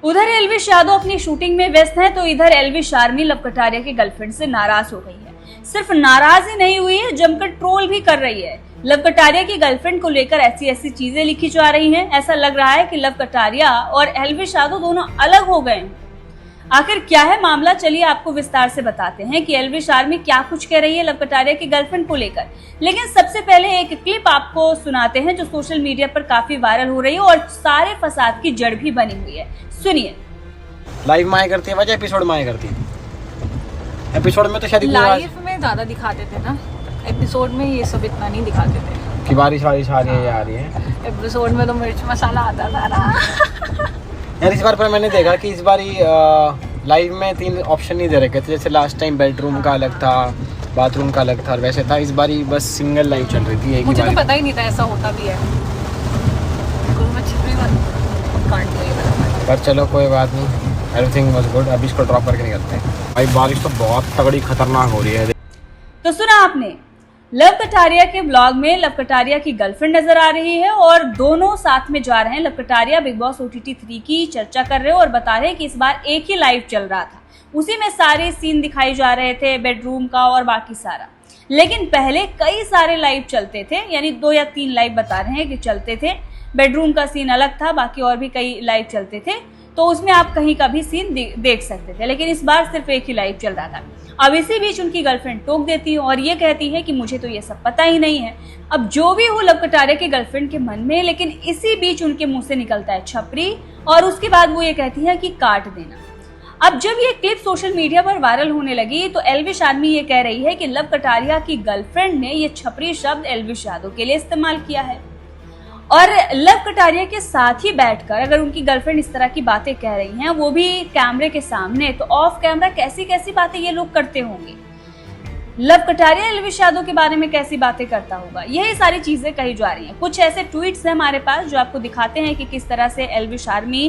उधर एल्विश यादव अपनी शूटिंग में व्यस्त हैं तो इधर एल्विश आर्मी लव कटारिया की गर्लफ्रेंड से नाराज हो गई है। सिर्फ नाराज ही नहीं हुई है, जमकर ट्रोल भी कर रही है। लव कटारिया की गर्लफ्रेंड को लेकर ऐसी चीजें लिखी जा रही हैं। ऐसा लग रहा है कि लव कटारिया और एल्विश यादव दोनों अलग हो गए हैं। आखिर क्या है मामला, चलिए आपको विस्तार से बताते हैं कि एल्विश आर्मी क्या कुछ कह रही है लव कटारिया की गर्लफ्रेंड को लेकर। लेकिन सबसे पहले एक क्लिप आपको सुनाते हैं जो सोशल मीडिया पर काफी वायरल हो रही है और सारे फसाद की जड़ भी बनी हुई है। सुनिए। लाइव माया करती है वजह एपिसोड माया करती है। एपिसोड में तो शायद लाइव में ज्यादा दिखाते थे ना, एपिसोड में ये सब इतना नहीं दिखाते थे कि बारिश वारिश आ रही है। एपिसोड में तो मिर्च मसाला आता था ना। यार इस बार पर मैंने देखा कि इस बार लाइव में 3 ऑप्शन नहीं दे रखे थे। जैसे लास्ट टाइम बेडरूम का अलग था, बाथरूम का अलग था और वैसे था। इस बार बस सिंगल लाइव चल रही थी। मुझे तो पता ही नहीं था ऐसा होता भी है। पर चलो कोई बात नहीं, एवरीथिंग वाज गुड। अभी इसको ड्रॉप करके निकलते हैं। भाई बारिश तो बहुत तगड़ी खतरनाक हो रही है। तो सुना आपने, लव कटारिया के ब्लॉग में लव कटारिया की गर्लफ्रेंड नजर आ रही है और दोनों साथ में जा रहे हैं। Love Kataria big boss OTT 3 की चर्चा कर रहे हैं और बता रहे हैं कि इस बार एक ही लाइव चल रहा था, उसी में सारे सीन दिखाई जा रहे थे, बेडरूम का और बाकी सारा। लेकिन पहले कई सारे लाइव चलते थे, यानी 2 या 3 लाइव बता रहे हैं कि चलते थे। बेडरूम का सीन अलग था, बाकी और भी कई लाइव चलते थे, तो उसमें आप कहीं का भी सीन देख सकते थे। लेकिन इस बार सिर्फ एक ही लाइव चल रहा था। अब इसी बीच उनकी गर्लफ्रेंड टोक देती है और ये कहती है कि मुझे तो ये सब पता ही नहीं है। अब जो भी हो लव कटारिया के गर्लफ्रेंड के मन में, लेकिन इसी बीच उनके मुंह से निकलता है छपरी और उसके बाद वो ये कहती है कि काट देना। अब जब ये क्लिप सोशल मीडिया पर वायरल होने लगी तो एल्विश आर्मी ये कह रही है कि लव कटारिया की गर्लफ्रेंड ने ये छपरी शब्द एल्विश यादव के लिए इस्तेमाल किया है। और लव कटारिया के साथ ही बैठकर अगर उनकी गर्लफ्रेंड इस तरह की बातें कह रही हैं, वो भी कैमरे के सामने, तो ऑफ कैमरा कैसी कैसी बातें ये लोग करते होंगे। लव कटारिया एल्विश यादव के बारे में कैसी बातें करता होगा, यही सारी चीजें कही जा रही हैं। कुछ ऐसे ट्वीट्स हैं हमारे पास जो आपको दिखाते हैं कि किस तरह से एल्विश आर्मी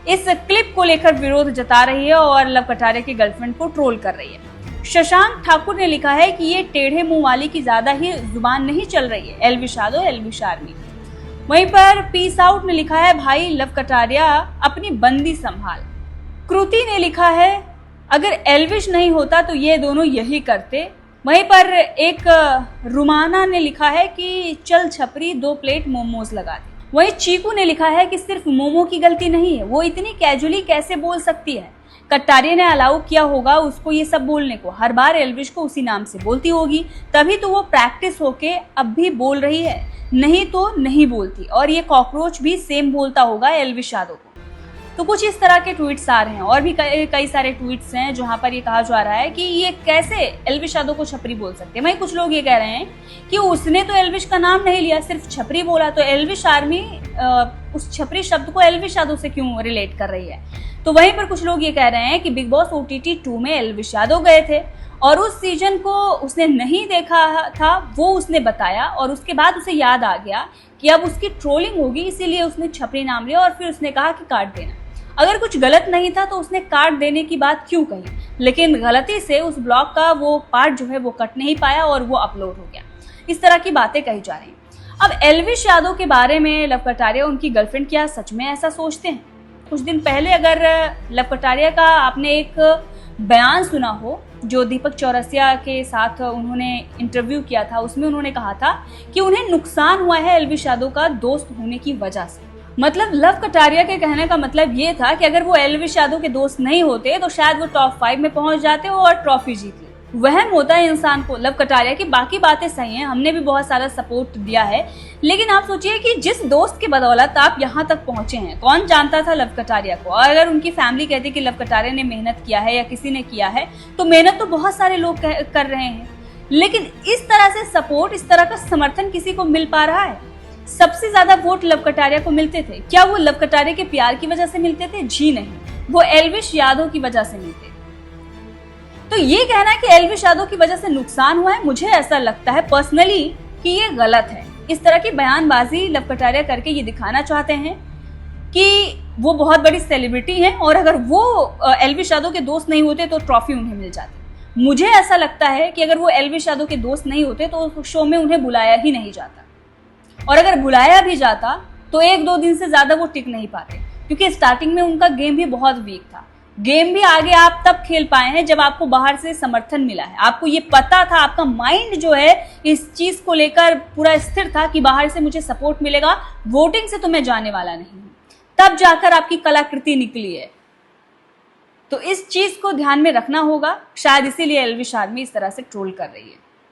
इस क्लिप को लेकर विरोध जता रही है और लव कटारिया की गर्लफ्रेंड को ट्रोल कर रही है। शशांक ठाकुर ने लिखा है कि ये टेढ़े मुंह वाली की ज्यादा ही जुबान नहीं चल रही है, एल्विश यादव एल्विश आर्मी। वहीं पर पीस आउट ने लिखा है, भाई लव कटारिया अपनी बंदी संभाल। कृति ने लिखा है, अगर एल्विश नहीं होता तो ये दोनों यही करते। वहीं पर एक रुमाना ने लिखा है कि चल छपरी 2 प्लेट मोमोज लगा दे। वहीं चीकू ने लिखा है कि सिर्फ मोमो की गलती नहीं है, वो इतनी कैजुअली कैसे बोल सकती है। कटारिया ने अलाउ किया होगा उसको ये सब बोलने को, हर बार एल्विश को उसी नाम से बोलती होगी, तभी तो वो प्रैक्टिस होके अब भी बोल रही है, नहीं तो नहीं बोलती। और ये कॉकरोच भी सेम बोलता होगा एल्विश यादव को। तो कुछ इस तरह के ट्वीट्स आ रहे हैं और भी कई सारे ट्वीट्स हैं जहां पर ये कहा जा रहा है कि ये कैसे एल्विश यादव को छपरी बोल सकते हैं। वहीं कुछ लोग ये कह रहे हैं कि उसने तो एल्विश का नाम नहीं लिया, सिर्फ छपरी बोला, तो एल्विश आर्मी उस छपरी शब्द को एल्विश यादव से क्यों रिलेट कर रही है। तो वहीं पर कुछ लोग ये कह रहे हैं कि बिग बॉस OTT 2 में एल्विश यादव गए थे और उस सीजन को उसने नहीं देखा था, वो उसने बताया और उसके बाद उसे याद आ गया कि अब उसकी ट्रोलिंग होगी, इसीलिए उसने छपरी नाम लिया और फिर उसने कहा कि काट देना। अगर कुछ गलत नहीं था तो उसने काट देने की बात क्यों कही, लेकिन गलती से उस ब्लॉग का वो पार्ट जो है वो कट नहीं पाया और वो अपलोड हो गया। इस तरह की बातें कही जा रही हैं। अब एल्विश यादव के बारे में लव कटारिया उनकी गर्लफ्रेंड क्या सच में ऐसा सोचते हैं? कुछ दिन पहले अगर लव कटारिया का आपने एक बयान सुना हो जो दीपक चौरसिया के साथ उन्होंने इंटरव्यू किया था, उसमें उन्होंने कहा था कि उन्हें नुकसान हुआ है एल्विश यादव का दोस्त होने की वजह से। मतलब लव कटारिया के कहने का मतलब ये था कि अगर वो एल्विश यादव के दोस्त नहीं होते तो शायद वो टॉप 5 में पहुंच जाते और ट्रॉफी जीती। वहम होता है इंसान को। लव कटारिया की बाकी बातें सही हैं, हमने भी बहुत सारा सपोर्ट दिया है, लेकिन आप सोचिए कि जिस दोस्त की बदौलत आप यहाँ तक पहुंचे हैं, कौन जानता था लव कटारिया को। और अगर उनकी फैमिली कहती कि लव कटारिया ने मेहनत किया है या किसी ने किया है, तो मेहनत तो बहुत सारे लोग कर रहे हैं, लेकिन इस तरह से सपोर्ट, इस तरह का समर्थन किसी को मिल पा रहा है? सबसे ज्यादा वोट लव कटारिया को मिलते थे। क्या वो लव कटारिया के प्यार की वजह से मिलते थे? जी नहीं, वो एल्विश यादव की वजह से मिलते थे। तो ये कहना कि एल्विश यादव की वजह से नुकसान हुआ है, मुझे ऐसा लगता है पर्सनली कि ये गलत है। इस तरह की बयानबाजी लव कटारिया करके ये दिखाना चाहते हैं कि वो बहुत बड़ी सेलिब्रिटी हैं और अगर वो एल्विश यादव के दोस्त नहीं होते तो ट्रॉफी उन्हें मिल जाती। मुझे ऐसा लगता है कि अगर वो एल्विश यादव के दोस्त नहीं होते तो शो में उन्हें बुलाया ही नहीं जाता, और अगर बुलाया भी जाता तो 1-2 दिन से ज्यादा वो टिक नहीं पाते। क्योंकि स्टार्टिंग में उनका गेम भी बहुत वीक था। गेम भी आगे आप तब खेल पाए हैं जब आपको बाहर से समर्थन मिला है, आपको ये पता था, आपका माइंड जो है इस चीज को लेकर पूरा स्थिर था कि बाहर से मुझे सपोर्ट मिलेगा, वोटिंग से तो मैं जाने वाला नहीं हूं। तब जाकर आपकी कलाकृति निकली है। तो इस चीज को ध्यान में रखना होगा, शायद इसीलिए एल्विश आर्मी इस तरह से ट्रोल कर रही है।